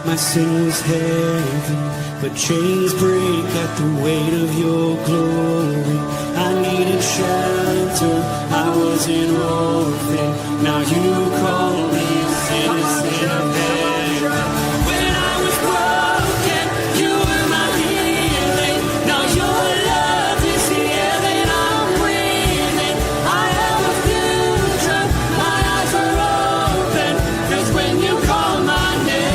My sin was heavy, but chains break at the weight of your glory. I needed shelter, I was an orphan. Now you call me a citizen of heaven. When I was broken, you were my healing. Now your love is here and I'm breathing. I have a future, my eyes are open. 'Cause when you call my name,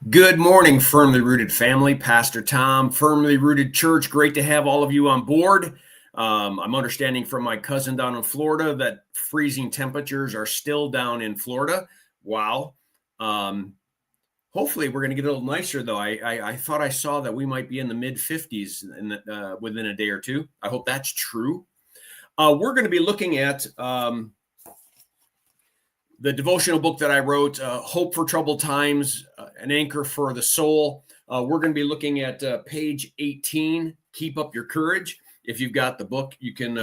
Good morning, Firmly Rooted family. Pastor Tom, Firmly Rooted Church. Great to have all of you on board. I'm understanding from my cousin down in Florida that freezing temperatures are still down in Florida. Wow. Hopefully we're going to get a little nicer, though. I thought I saw that we might be in the mid-50s within a day or two. I hope that's true. We're going to be looking at the devotional book that I wrote, Hope for Troubled Times, an Anchor for the Soul. We're going to be looking at page 18, Keep Up Your Courage. If you've got the book, you can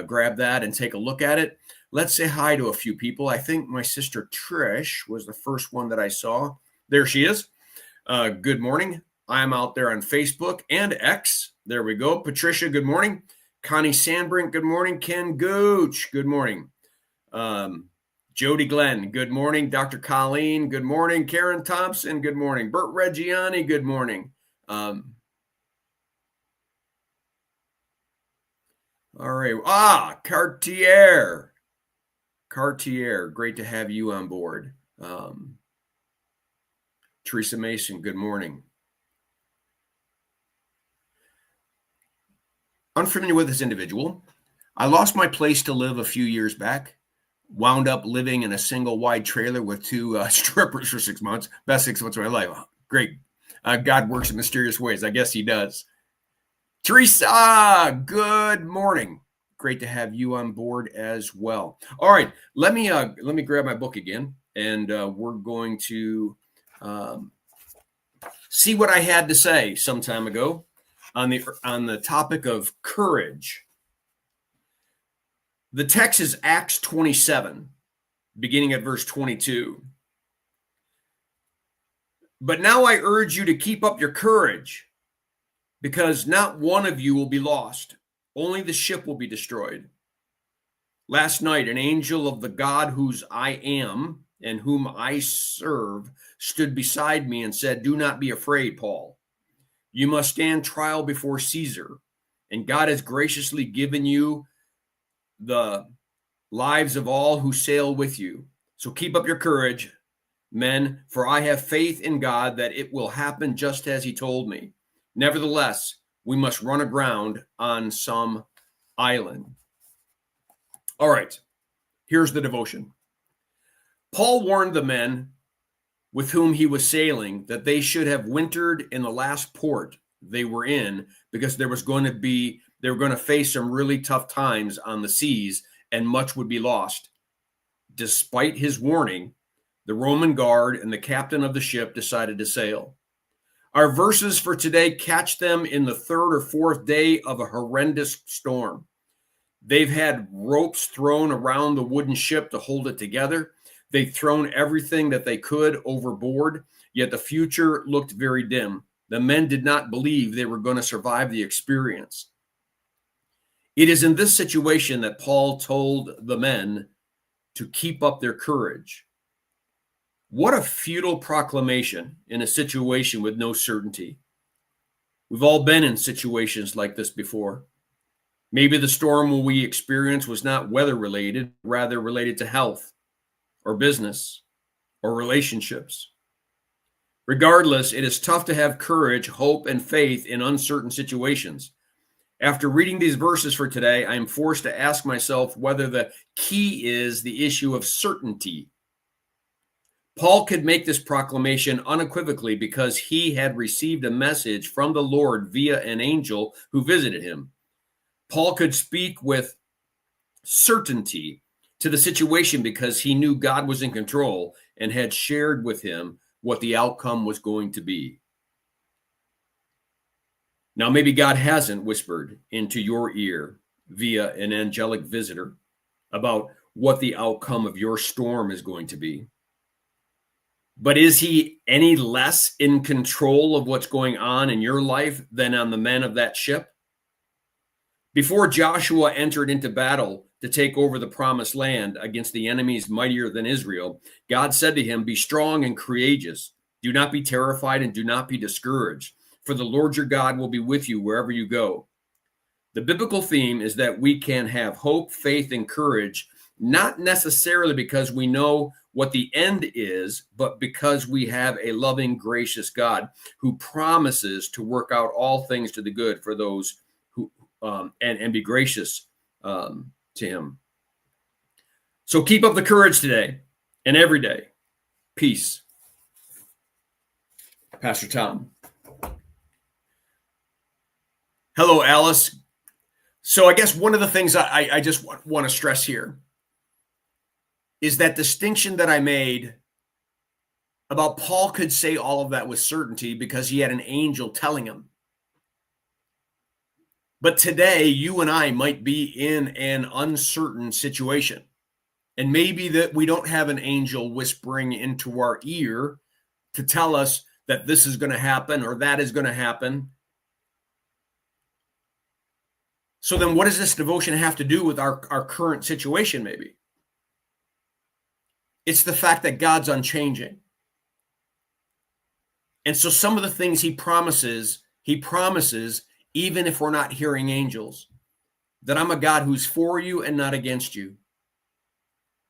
grab that and take a look at it. Let's say hi to a few people. I think my sister Trish was the first one that I saw. There she is. Good morning. I'm out there on Facebook and X. There we go. Patricia, good morning. Connie Sandbrink, good morning. Ken Gooch, good morning. Jody Glenn, good morning. Dr. Colleen, good morning. Karen Thompson, good morning. Bert Reggiani, good morning. All right. Cartier, great to have you on board. Teresa Mason, good morning. Unfamiliar with this individual. I lost my place to live a few years back. Wound up living in a single wide trailer with two strippers for 6 months. Best 6 months of my life. Great. God works in mysterious ways. I guess he does. Teresa, good morning. great to have you on board as well. All right, let me grab my book again, and we're going to see what I had to say some time ago on the topic of courage. The text is Acts 27, beginning at verse 22. But now I urge you to keep up your courage, because not one of you will be lost. Only the ship will be destroyed. Last night, an angel of the God whose I am and whom I serve stood beside me and said, "Do not be afraid, Paul. You must stand trial before Caesar, and God has graciously given you the lives of all who sail with you. So keep up your courage, men, for I have faith in God that it will happen just as he told me. Nevertheless, we must run aground on some island." All right, here's the devotion. Paul warned the men with whom he was sailing that they should have wintered in the last port they were in, because they were going to face some really tough times on the seas, and much would be lost. Despite his warning, the Roman guard and the captain of the ship decided to sail. Our verses for today catch them in the third or fourth day of a horrendous storm. They've had ropes thrown around the wooden ship to hold it together. They've thrown everything that they could overboard, yet the future looked very dim. The men did not believe they were going to survive the experience. It is in this situation that Paul told the men to keep up their courage. What a futile proclamation in a situation with no certainty. We've all been in situations like this before. Maybe the storm we experienced was not weather-related, rather related to health or business or relationships. Regardless, it is tough to have courage, hope, and faith in uncertain situations. After reading these verses for today, I am forced to ask myself whether the key is the issue of certainty. Paul could make this proclamation unequivocally because he had received a message from the Lord via an angel who visited him. Paul could speak with certainty to the situation because he knew God was in control and had shared with him what the outcome was going to be. Now, maybe God hasn't whispered into your ear via an angelic visitor about what the outcome of your storm is going to be. But is he any less in control of what's going on in your life than on the men of that ship? Before Joshua entered into battle to take over the promised land against the enemies mightier than Israel, God said to him, "Be strong and courageous. Do not be terrified and do not be discouraged, for the Lord your God will be with you wherever you go." The biblical theme is that we can have hope, faith, and courage, not necessarily because we know what the end is, but because we have a loving, gracious God who promises to work out all things to the good for those who and be gracious to him. So keep up the courage today and every day. Peace. Pastor Tom. Hello, Alice. So I guess one of the things I just want to stress here is that distinction that I made about Paul could say all of that with certainty because he had an angel telling him. But today, you and I might be in an uncertain situation. And maybe that we don't have an angel whispering into our ear to tell us that this is going to happen or that is going to happen. So then what does this devotion have to do with our current situation maybe? It's the fact that God's unchanging. And so some of the things he promises even if we're not hearing angels, that I'm a God who's for you and not against you.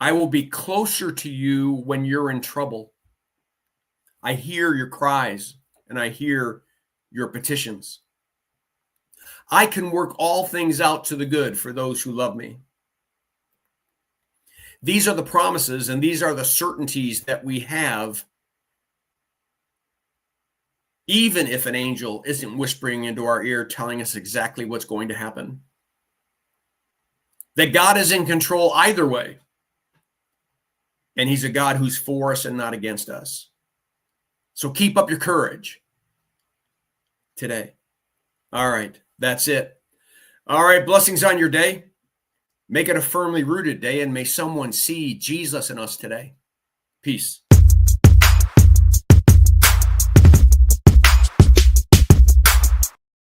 I will be closer to you when you're in trouble. I hear your cries and I hear your petitions. I can work all things out to the good for those who love me. These are the promises and these are the certainties that we have, even if an angel isn't whispering into our ear telling us exactly what's going to happen. that God is in control either way. And he's a God who's for us and not against us. So keep up your courage today. All right, that's it. All right, blessings on your day. Make it a firmly rooted day, and may someone see Jesus in us today. Peace.